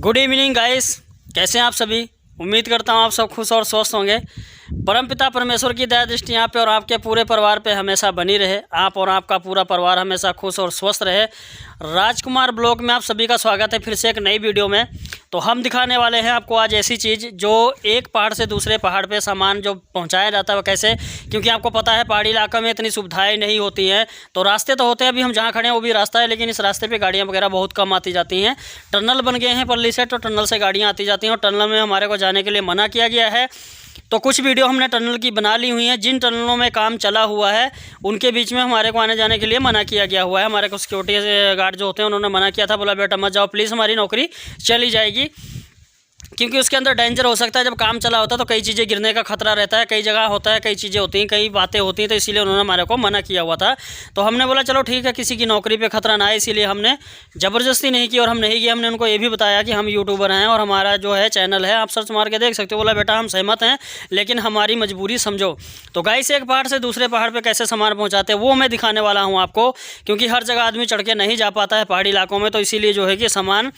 Good evening guys, कैसे हैं आप सभी। उम्मीद करता हूं आप सब खुश और स्वस्थ होंगे। परमपिता परमेश्वर की दया दृष्टि यहाँ पे और आपके पूरे परिवार पे हमेशा बनी रहे। आप और आपका पूरा परिवार हमेशा खुश और स्वस्थ रहे। राजकुमार ब्लॉग में आप सभी का स्वागत है फिर से एक नई वीडियो में। तो हम दिखाने वाले हैं आपको आज ऐसी चीज़ जो एक पहाड़ से दूसरे पहाड़ पे सामान जो पहुंचाया जाता है वो कैसे, क्योंकि आपको पता है पहाड़ी इलाका में इतनी सुविधाएं नहीं होती हैं। तो रास्ते तो होते हैं, अभी हम जहाँ खड़े हैं वो भी रास्ता है, लेकिन इस रास्ते पे गाड़ियाँ वगैरह बहुत कम आती जाती हैं। टनल बन गए हैं पल्ली से, तो टनल से गाड़ियाँ आती जाती हैं और टनल में हमारे को जाने के लिए मना किया गया है। तो कुछ वीडियो हमने टनल की बना ली हुई हैं। जिन टनलों में काम चला हुआ है उनके बीच में हमारे को आने जाने के लिए मना किया गया हुआ है। हमारे को सिक्योरिटी गार्ड जो होते हैं उन्होंने मना किया था, बोला बेटा मत जाओ प्लीज़, हमारी नौकरी चली जाएगी, क्योंकि उसके अंदर डेंजर हो सकता है। जब काम चला होता है तो कई चीज़ें गिरने का खतरा रहता है, कई जगह होता है, कई चीज़ें होती हैं, कई बातें होती हैं, तो इसीलिए उन्होंने हमारे को मना किया हुआ था। तो हमने बोला चलो ठीक है, किसी की नौकरी पे खतरा ना आए, इसीलिए हमने ज़बरदस्ती नहीं की और हम नहीं गए। हमने उनको ये भी बताया कि हम यूट्यूबर हैं और हमारा जो है चैनल है, आप सर्च मार के देख सकते हो। बोला बेटा हम सहमत हैं, लेकिन हमारी मजबूरी समझो। तो गाइस एक पहाड़ से दूसरे पहाड़ पर कैसे सामान पहुँचाते हैं वो मैं दिखाने वाला हूँ आपको, क्योंकि हर जगह आदमी चढ़ के नहीं जा पाता है पहाड़ी इलाकों में। तो इसीलिए जो है कि सामान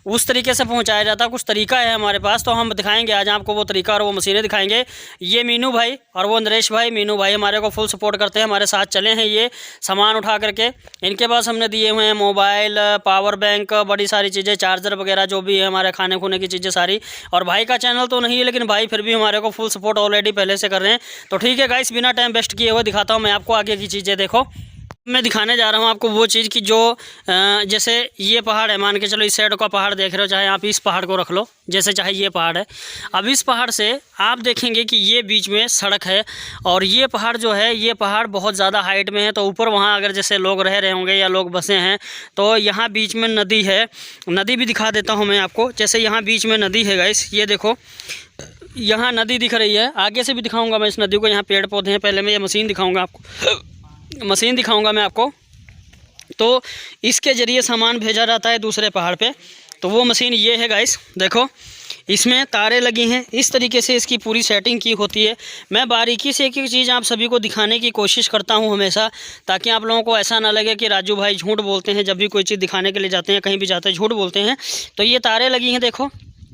उस तरीके से पहुँचाया जाता है। कुछ तरीका है हमारे पास, तो हम दिखाएंगे आज आपको वो तरीका और वो मशीनें दिखाएंगे। ये मीनू भाई और वो नरेश भाई, मीनू भाई हमारे को फुल सपोर्ट करते हैं, हमारे साथ चले हैं ये सामान उठा करके। इनके पास हमने दिए हुए हैं मोबाइल, पावर बैंक, बड़ी सारी चीज़ें, चार्जर वगैरह जो भी है हमारे खाने खुने की चीज़ें सारी। और भाई का चैनल तो नहीं है, लेकिन भाई फिर भी हमारे को फुल सपोर्ट ऑलरेडी पहले से कर रहे हैं। तो ठीक है गाइस, बिना टाइम वेस्ट किए हुए दिखाता हूँ मैं आपको आगे की चीज़ें। देखो मैं दिखाने जा रहा हूँ आपको वो चीज़ की जो जैसे ये पहाड़ है, मान के चलो इस साइड का पहाड़ देख रहे हो, चाहे आप इस पहाड़ को रख लो, जैसे चाहे ये पहाड़ है। अब इस पहाड़ से आप देखेंगे कि ये बीच में सड़क है और ये पहाड़ जो है, ये पहाड़ बहुत ज़्यादा हाइट में है। तो ऊपर वहाँ अगर जैसे लोग रह रहे होंगे या लोग बसे हैं, तो यहाँ बीच में नदी है। नदी भी दिखा देता हूँ मैं आपको। जैसे यहाँ बीच में नदी है गाइस, ये देखो यहाँ नदी दिख रही है। आगे से भी दिखाऊँगा मैं इस नदी को, यहाँ पेड़ पौधे हैं। पहले मैं ये मशीन दिखाऊँगा आपको, मशीन दिखाऊंगा मैं आपको। तो इसके ज़रिए सामान भेजा जाता है दूसरे पहाड़ पे। तो वो मशीन ये है गाइस, देखो इसमें तारें लगी हैं, इस तरीके से इसकी पूरी सेटिंग की होती है। मैं बारीकी से एक एक चीज़ आप सभी को दिखाने की कोशिश करता हूं हमेशा, ताकि आप लोगों को ऐसा ना लगे कि राजू भाई झूठ बोलते हैं। जब भी कोई चीज़ दिखाने के लिए जाते हैं, कहीं भी जाते हैं झूठ बोलते हैं। तो ये तारें लगी हैं, देखो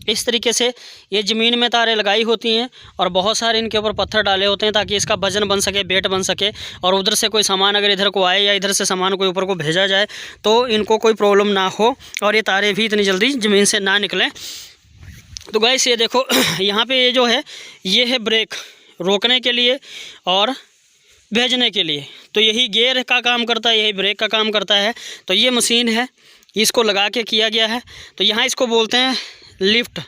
इस तरीके से ये ज़मीन में तारें लगाई होती हैं और बहुत सारे इनके ऊपर पत्थर डाले होते हैं, ताकि इसका वजन बन सके, वेट बन सके। और उधर से कोई सामान अगर इधर को आए या इधर से सामान कोई ऊपर को भेजा जाए तो इनको कोई प्रॉब्लम ना हो और ये तारें भी इतनी जल्दी ज़मीन से ना निकलें। तो गाइस ये देखो यहाँ पे ये जो है, ये है ब्रेक, रोकने के लिए और भेजने के लिए। तो यही गियर का काम करता है, यही ब्रेक का काम करता है। तो ये मशीन है, इसको लगा के किया गया है। तो यहाँ इसको बोलते हैं लिफ्ट,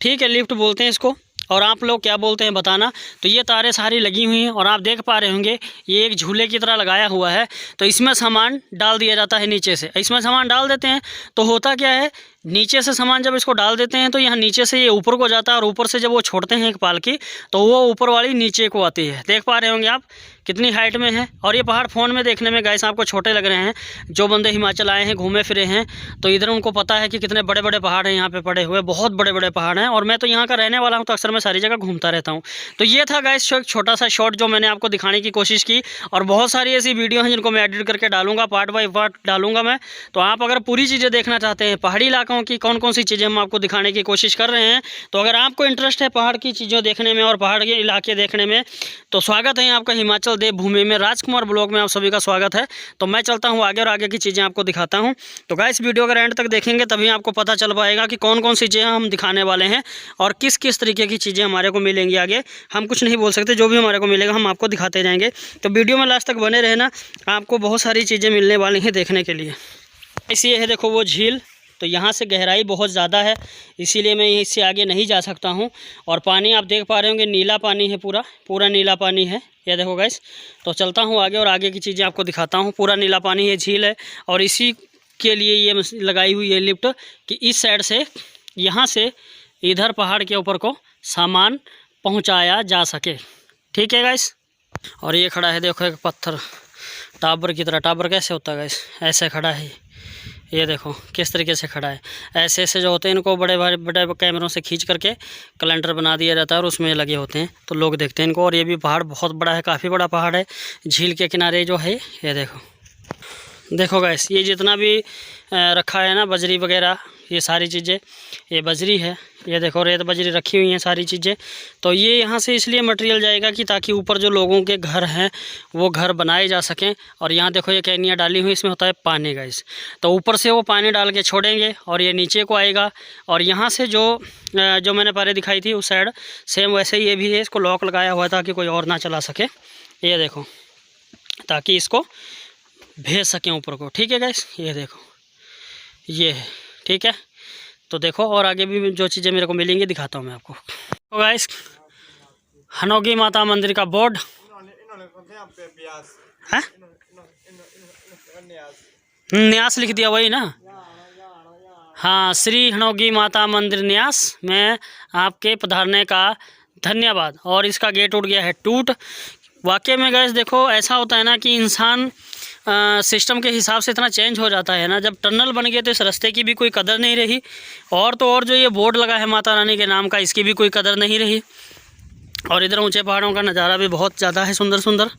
ठीक है, लिफ्ट बोलते हैं इसको। और आप लोग क्या बोलते हैं बताना। तो ये तारें सारी लगी हुई हैं और आप देख पा रहे होंगे ये एक झूले की तरह लगाया हुआ है। तो इसमें सामान डाल दिया जाता है नीचे से, इसमें सामान डाल देते हैं। तो होता क्या है, नीचे से सामान जब इसको डाल देते हैं तो यहाँ नीचे से ये ऊपर को जाता है और ऊपर से जब वो छोड़ते हैं एक पालकी, तो वो ऊपर वाली नीचे को आती है। देख पा रहे होंगे आप कितनी हाइट में है। और ये पहाड़ फ़ोन में देखने में गाइस आपको छोटे लग रहे हैं। जो बंदे हिमाचल आए हैं, घूमे फिरे हैं, तो इधर उनको पता है कि कितने बड़े बड़े पहाड़ हैं यहाँ पे पड़े हुए, बहुत बड़े बड़े पहाड़ हैं। और मैं तो यहाँ का रहने वाला हूँ, तो अक्सर मैं सारी जगह घूमता रहता हूँ। तो ये था गाइस एक छोटा सा शॉर्ट जो मैंने आपको दिखाने की कोशिश की। और बहुत सारी ऐसी वीडियो हैं जिनको मैं एडिट करके डालूंगा, पार्ट बाई पार्ट डालूंगा मैं। तो आप अगर पूरी चीज़ें देखना चाहते हैं, पहाड़ी इलाकों की कौन कौन सी चीज़ें हम आपको दिखाने की कोशिश कर रहे हैं, तो अगर आपको इंटरेस्ट है पहाड़ की चीज़ों देखने में और पहाड़ के इलाके देखने में, तो स्वागत है आपका हिमाचल देवभूमि में। राजकुमार ब्लॉग में आप सभी का स्वागत है। तो मैं चलता हूँ आगे और आगे की चीज़ें आपको दिखाता हूँ। तो गाइस वीडियो अगर एंड तक देखेंगे तभी आपको पता चल पाएगा कि कौन कौन सी चीज़ें हम दिखाने वाले हैं और किस किस तरीके की चीज़ें हमारे को मिलेंगी आगे। हम कुछ नहीं बोल सकते, जो भी हमारे को मिलेगा हम आपको दिखाते जाएंगे। तो वीडियो में लास्ट तक बने रहना, आपको बहुत सारी चीज़ें मिलने वाली हैं देखने के लिए। इसी है देखो वो झील। तो यहाँ से गहराई बहुत ज़्यादा है, इसीलिए मैं इससे आगे नहीं जा सकता हूँ। और पानी आप देख पा रहे होंगे, नीला पानी है, पूरा पूरा नीला पानी है। ये देखो गाइस, तो चलता हूँ आगे और आगे की चीज़ें आपको दिखाता हूँ। पूरा नीला पानी है, झील है। और इसी के लिए ये लगाई हुई है लिफ्ट, कि इस साइड से यहाँ से इधर पहाड़ के ऊपर को सामान पहुँचाया जा सके। ठीक है गाइस। और ये खड़ा है देखो एक पत्थर, टावर की तरह। टावर कैसे होता है गाइस, ऐसे खड़ा है। ये देखो किस तरीके से खड़ा है। ऐसे ऐसे जो होते हैं इनको बड़े बड़े कैमरों से खींच करके कैलेंडर बना दिया जाता है और उसमें लगे होते हैं, तो लोग देखते हैं इनको। और ये भी पहाड़ बहुत बड़ा है, काफ़ी बड़ा पहाड़ है झील के किनारे जो है। ये देखो देखो गाइस, ये जितना भी रखा है ना बजरी वगैरह, ये सारी चीज़ें, ये बजरी है, ये देखो रेत बजरी रखी हुई हैं सारी चीज़ें। तो ये यहाँ से इसलिए मटेरियल जाएगा कि ताकि ऊपर जो लोगों के घर हैं वो घर बनाए जा सकें। और यहाँ देखो ये कैनियाँ डाली हुई, इसमें होता है पानी गाइस। तो ऊपर से वो पानी डाल के छोड़ेंगे और ये नीचे को आएगा। और यहाँ से जो मैंने पहले दिखाई थी उस साइड, सेम वैसे ही ये भी है। इसको लॉक लगाया हुआ है ताकि कोई और ना चला सके, ये देखो, ताकि इसको भेज सकें ऊपर को। ठीक है गाइस, ये देखो ये है, ठीक है। तो देखो और आगे भी जो चीज़ें मेरे को मिलेंगी दिखाता हूँ मैं आपको। तो गाइस, हनोगी माता मंदिर का बोर्ड है, न्यास लिख दिया वही ना। हाँ, श्री हनोगी माता मंदिर न्यास में आपके पधारने का धन्यवाद। और इसका गेट उठ गया है टूट। वाकई में गाइस देखो, ऐसा होता है ना कि इंसान सिस्टम के हिसाब से इतना चेंज हो जाता है ना। जब टनल बन गए तो इस रास्ते की भी कोई कदर नहीं रही, और तो और जो ये बोर्ड लगा है माता रानी के नाम का, इसकी भी कोई कदर नहीं रही। और इधर ऊंचे पहाड़ों का नज़ारा भी बहुत ज़्यादा है सुंदर सुंदर।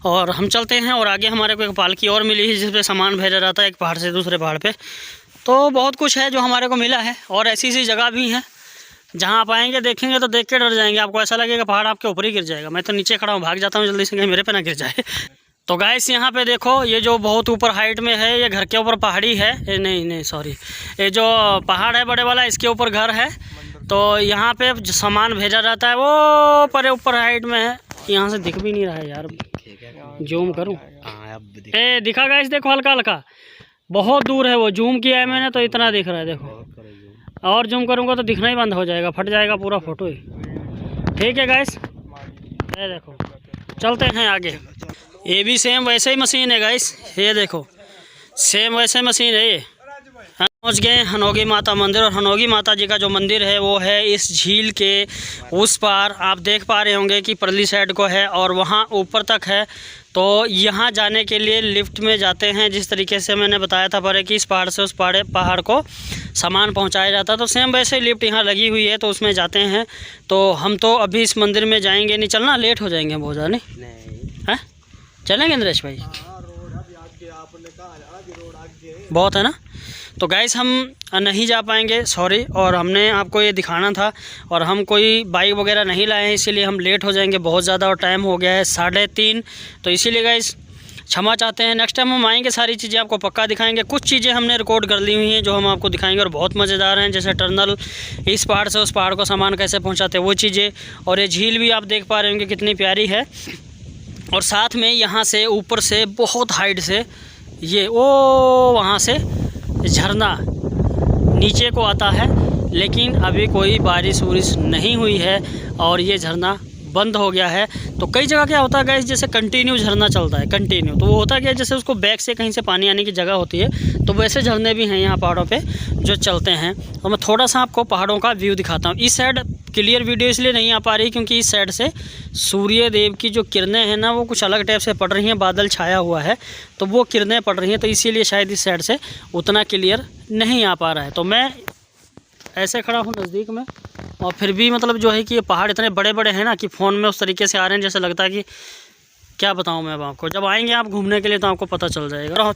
और हम चलते हैं, और आगे हमारे को एक पालकी और मिली है जिस पे सामान भेजा जाता है एक पहाड़ से दूसरे पहाड़ पे। तो बहुत कुछ है जो हमारे को मिला है, और ऐसी सी जगह भी हैं जहाँ आप आएंगे देखेंगे तो देख के डर जाएंगे। आपको ऐसा लगेगा पहाड़ आपके ऊपर ही गिर जाएगा। मैं तो नीचे खड़ा हूँ, भाग जाता हूँ जल्दी से, कहीं मेरे पे ना गिर जाए। तो गाइस यहाँ पे देखो, ये जो बहुत ऊपर हाइट में है, ये घर के ऊपर पहाड़ी है, नहीं सॉरी, ये जो पहाड़ है बड़े वाला, इसके ऊपर घर है। तो यहाँ पे सामान भेजा जाता है, वो परे ऊपर हाइट में है। यहाँ से दिख भी नहीं रहा है यार, जूम करूँ? ए दिखा गाइस, देखो हल्का हल्का, बहुत दूर है वो। जूम किया है मैंने तो इतना दिख रहा है, देखो। और जूम करूँगा तो दिखना ही बंद हो जाएगा, फट जाएगा पूरा फोटो ही। ठीक है गाइस, ये देखो, चलते हैं आगे। ये भी सेम वैसे ही मशीन है गाइस, ये देखो सेम वैसे मशीन है ये। पहुंच गए हनोगी माता मंदिर, और हनोगी माता जी का जो मंदिर है वो है इस झील के उस पार। आप देख पा रहे होंगे कि परली साइड को है और वहाँ ऊपर तक है। तो यहाँ जाने के लिए लिफ्ट में जाते हैं, जिस तरीके से मैंने बताया था पहले कि इस पहाड़ से उस पहाड़ को सामान पहुँचाया जाता है। तो सेम वैसे ही लिफ्ट यहाँ लगी हुई है, तो उसमें जाते हैं। तो हम तो अभी इस मंदिर में जाएंगे नहीं, चलना लेट हो जाएंगे बहुत ज़्यादा। नहीं है, चलेंगे नरेश भाई? बहुत है ना। तो गाइस हम नहीं जा पाएंगे, सॉरी। और हमने आपको ये दिखाना था, और हम कोई बाइक वगैरह नहीं लाए हैं, इसीलिए हम लेट हो जाएंगे बहुत ज़्यादा। और टाइम हो गया है 3:30, तो इसीलिए गाइस क्षमा चाहते हैं। नेक्स्ट टाइम हम आएंगे, सारी चीज़ें आपको पक्का दिखाएंगे। कुछ चीज़ें हमने रिकॉर्ड कर ली हुई हैं जो हम आपको दिखाएंगे, और बहुत मज़ेदार हैं, जैसे टनल, इस पहाड़ से उस पहाड़ को सामान कैसे पहुँचाते हैं वो चीज़ें। और ये झील भी आप देख पा रहे होंगे कितनी प्यारी है। और साथ में यहाँ से ऊपर से बहुत हाइट से ये वहाँ से झरना नीचे को आता है, लेकिन अभी कोई बारिश वारिश नहीं हुई है और ये झरना बंद हो गया है। तो कई जगह क्या होता है गाइस, जैसे कंटिन्यू झरना चलता है, कंटिन्यू, तो वो होता क्या है, जैसे उसको बैक से कहीं से पानी आने की जगह होती है, तो वैसे झरने भी हैं यहाँ पहाड़ों पे जो चलते हैं। और मैं थोड़ा सा आपको पहाड़ों का व्यू दिखाता हूँ। इस साइड क्लियर वीडियो इसलिए नहीं आ पा रही क्योंकि इस साइड से सूर्य देव की जो किरणें हैं ना, वो कुछ अलग टाइप से पड़ रही हैं, बादल छाया हुआ है तो वो किरणें पड़ रही हैं, तो इसीलिए शायद इस साइड से उतना क्लियर नहीं आ पा रहा है। तो मैं ऐसे खड़ा हूँ नज़दीक में, और फिर भी मतलब जो है कि ये पहाड़ इतने बड़े बड़े हैं ना कि फ़ोन में उस तरीके से आ रहे हैं जैसे लगता है कि क्या बताऊँ मैं अब आपको। जब आएंगे आप घूमने के लिए तो आपको पता चल जाएगा।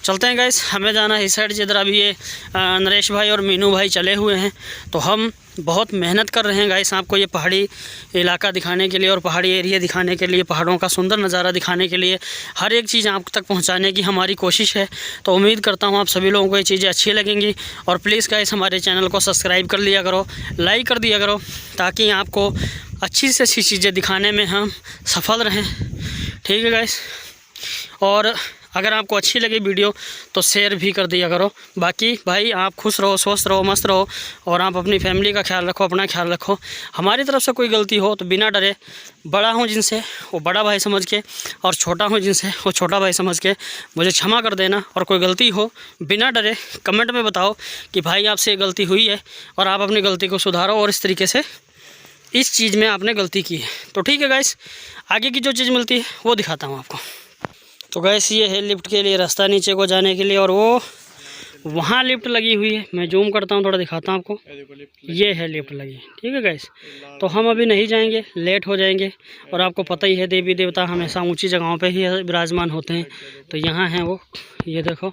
चलते हैं गाइस, हमें जाना है इस साइड जिधर अभी ये नरेश भाई और मीनू भाई चले हुए हैं। तो हम बहुत मेहनत कर रहे हैं गाइस आपको ये पहाड़ी इलाका दिखाने के लिए, और पहाड़ी एरिया दिखाने के लिए, पहाड़ों का सुंदर नज़ारा दिखाने के लिए, हर एक चीज़ आप तक पहुंचाने की हमारी कोशिश है। तो उम्मीद करता हूं आप सभी लोगों को ये चीज़ें अच्छी लगेंगी। और प्लीज़ गाइस हमारे चैनल को सब्सक्राइब कर लिया करो, लाइक कर दिया करो, ताकि आपको अच्छी से अच्छी चीज़ें दिखाने में हम सफल रहें। ठीक है गाइस, और अगर आपको अच्छी लगी वीडियो तो शेयर भी कर दिया करो। बाकी भाई आप खुश रहो, स्वस्थ रहो, मस्त रहो, और आप अपनी फैमिली का ख्याल रखो, अपना ख्याल रखो। हमारी तरफ से कोई गलती हो तो बिना डरे, बड़ा हूँ जिनसे वो बड़ा भाई समझ के, और छोटा हूँ जिनसे वो छोटा भाई समझ के मुझे क्षमा कर देना। और कोई गलती हो बिना डरे कमेंट में बताओ कि भाई आपसे ये गलती हुई है, और आप अपनी गलती को सुधारो, और इस तरीके से इस चीज़ में आपने गलती की है। तो ठीक है गाइस, आगे की जो चीज़ मिलती है वो दिखाता हूँ आपको। तो गाइस ये है लिफ्ट के लिए रास्ता नीचे को जाने के लिए, और वो वहाँ लिफ्ट लगी हुई है, मैं जूम करता हूँ, थोड़ा दिखाता हूँ आपको। ये है लिफ्ट लगी, ठीक है गाइस। तो हम अभी नहीं जाएंगे, लेट हो जाएंगे। और आपको पता ही है देवी देवता हमेशा ऊंची जगहों पे ही विराजमान होते हैं। तो यहाँ है वो, ये देखो।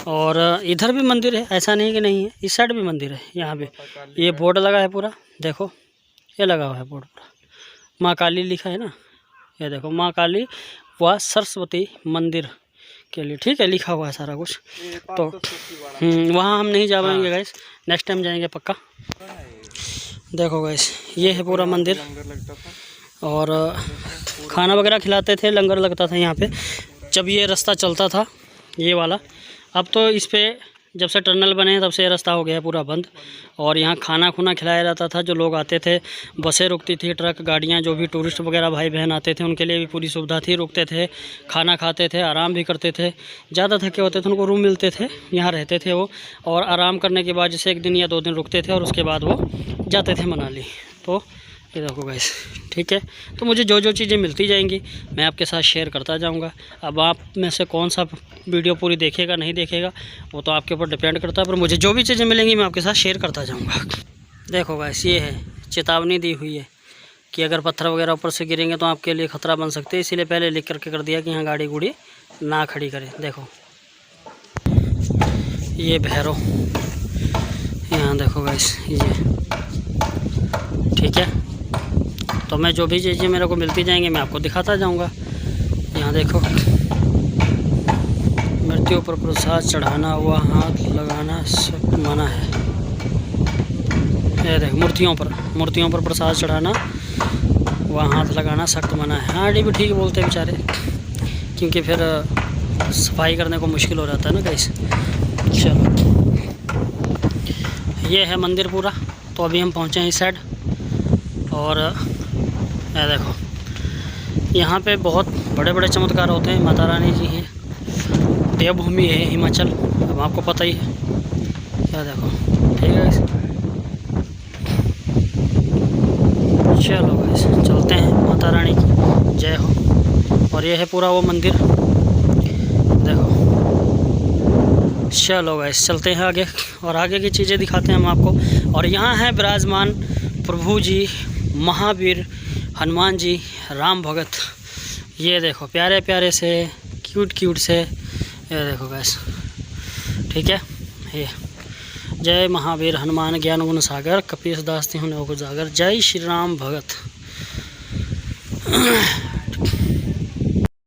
और इधर भी मंदिर है, ऐसा नहीं कि नहीं है, इस साइड भी मंदिर है। यहाँ पे ये बोर्ड लगा है पूरा, देखो ये लगा हुआ है बोर्ड पूरा, माँ काली लिखा है ना, ये देखो माँ काली व सरस्वती मंदिर के लिए, ठीक है, लिखा हुआ है सारा कुछ। तो वहाँ हम नहीं जा पाएंगे गाइस, नेक्स्ट टाइम जाएंगे पक्का। देखो गाइस ये है पूरा मंदिर। और खाना वगैरह खिलाते थे, लंगर लगता था यहाँ पे जब ये रास्ता चलता था, ये वाला। अब तो इस पे जब से टनल बने तब से ये रास्ता हो गया पूरा बंद। और यहाँ खाना खुना खिलाया जाता था, जो लोग आते थे, बसें रुकती थी, ट्रक गाड़ियाँ, जो भी टूरिस्ट वगैरह भाई बहन आते थे उनके लिए भी पूरी सुविधा थी, रुकते थे, खाना खाते थे, आराम भी करते थे। ज़्यादा थके होते थे उनको रूम मिलते थे, यहाँ रहते थे वो, और आराम करने के बाद जैसे 1 दिन या 2 दिन रुकते थे और उसके बाद वो जाते थे मनाली। तो ये देखो गाइस, ठीक है। तो मुझे जो जो चीज़ें मिलती जाएंगी मैं आपके साथ शेयर करता जाऊंगा। अब आप में से कौन सा वीडियो पूरी देखेगा नहीं देखेगा वो तो आपके ऊपर डिपेंड करता है, पर मुझे जो भी चीज़ें मिलेंगी मैं आपके साथ शेयर करता जाऊंगा। देखो गाइस ये है, चेतावनी दी हुई है कि अगर पत्थर वगैरह ऊपर से गिरेंगे तो आपके लिए ख़तरा बन सकते हैं, इसीलिए पहले लिख करके कर दिया कि यहाँ गाड़ी गुड़ी ना खड़ी करें। देखो ये भैरव, यहाँ देखो गाइस ये, ठीक है। तो मैं जो भी चीज़ें मेरे को मिलती जाएंगी मैं आपको दिखाता जाऊंगा। यहाँ देखो, मृत्यु पर प्रसाद चढ़ाना व हाथ लगाना सब मना है। ये देखो, मूर्तियों पर प्रसाद चढ़ाना व हाथ लगाना सख्त मना है। हाँ भी ठीक बोलते हैं बेचारे, क्योंकि फिर सफाई करने को मुश्किल हो जाता है ना गाइस। चलो ये है मंदिर पूरा। तो अभी हम पहुँचे हैं इस साइड। और ये देखो यहाँ पे बहुत बड़े बड़े चमत्कार होते हैं। माता रानी जी हैं, देवभूमि है हिमाचल, अब आपको पता ही है। क्या देखो, ठीक है गाइस। चलो गाइस चलते हैं, माता रानी की जय हो। और ये है पूरा वो मंदिर, देखो। चलो गाइस चलते हैं आगे और आगे की चीज़ें दिखाते हैं हम आपको। और यहाँ है विराजमान प्रभु जी, महावीर, हनुमान जी, राम भगत। ये देखो प्यारे प्यारे से, क्यूट से, ये देखो गाइस, ठीक है। ये जय महावीर हनुमान ज्ञान गुण सागर, कपीस दास तिहुँ नव उजागर, जय श्री राम भगत।